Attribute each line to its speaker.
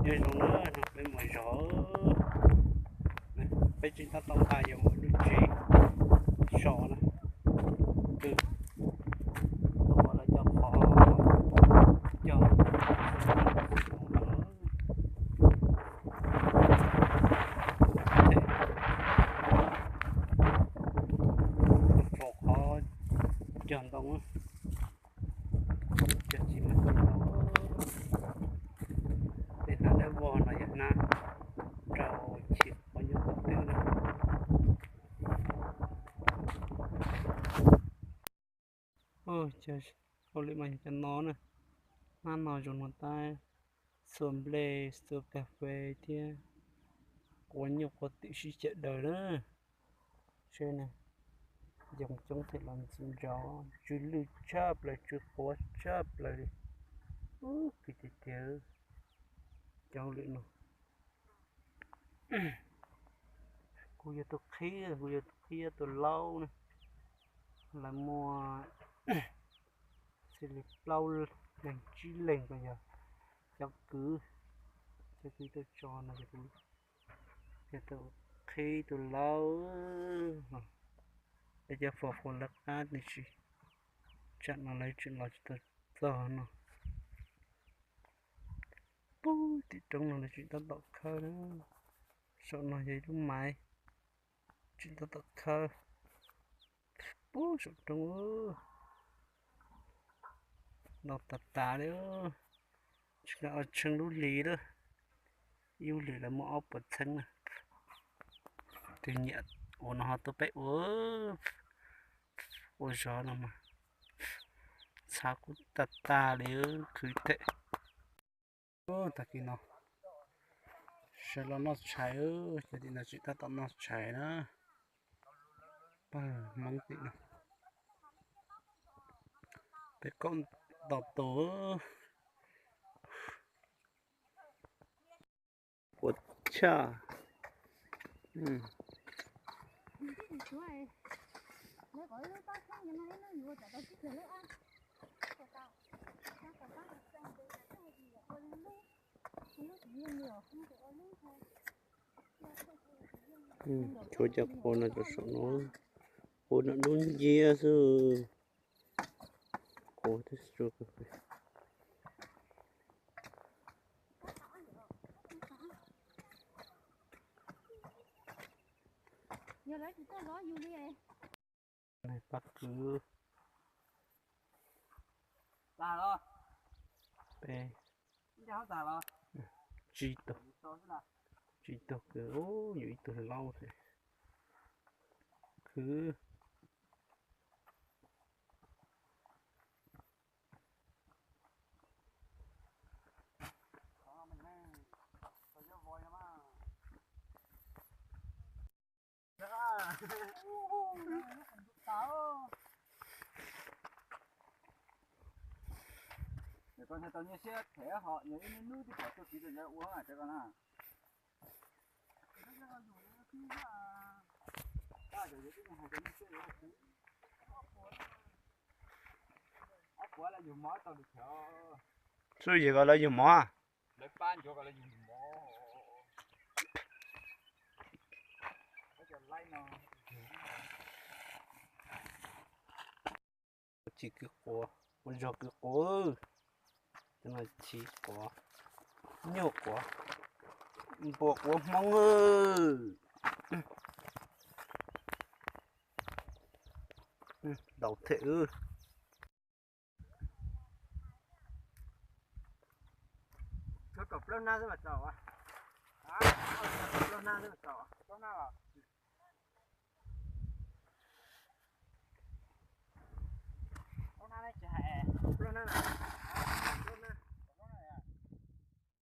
Speaker 1: Rồi rồi nữa nó bên ngoài rõ bên trên ta tông ta dùng một đôi chỉ sọ này từ tôi gọi là cho khó cho phổ khó chọn đông cho chỉ mà con đó để nó đã vô nó vậy na trâu chịu bao nhiêu công tư nữa. Ôi trời, ôi lại mình cho nó nè, ăn nó dùng một tay, sườn lê, sườn cà phê kia, có nhiều có tự sĩ chạy đời đó, xem này, dùng trong thể làm gì đó, chú lưu chắp lại, chú có chắp lại, cái gì chứ, cháu lựa nó, cô giờ tôi khi tôi lâu nè, là mua sẽ lịch lâu lần chỉ lần bây giờ cháu cứ tôi cho nó cho tôi khi tôi lâu bây giờ phổ lắc át này chị chặn nó lấy chuyện lo cho tôi giờ nó bố thì trong nó là chuyện tao đọc khơi đó sợ nó vậy đúng mày chuyện tao đọc khơi bố sợ trong ơ đọc tà đó chuyện là ở chân lũ lì đó yêu lì là mua ốc bật thân nè thì nhẹ ủa nó tôi bé ôi gió nó mà sao cũng tà đấy cứ thế ta kia nó sẽ nó cháy cho nên là chúng ta tao nó cháy đó mong tí nào để con đọc tố của cha cho chắc con là cho sợ nó con nó luôn dê chứ cô thích rồi này bắt cứ
Speaker 2: tà lo
Speaker 1: bé
Speaker 2: cháu tà lo
Speaker 1: chỉ tao cứ ô nhiều từ lâu rồi cứ
Speaker 2: con tao như xe thẻ họ như những nước thì phải cho kỹ được uống à cho con à quá là dùng mó tao được cho
Speaker 1: số gì gọi là dùng mỏ
Speaker 2: lấy pan cho gọi là dùng mó
Speaker 1: chỉ cái cổ một giọt cái cổ cho nó chỉ cổ nhiều cổ buộc của mong ơi đầu thể ư
Speaker 2: cho cặp lâu na rất là giàu à lâu na rất là giàu à lâu na à lâu na này chả lâu na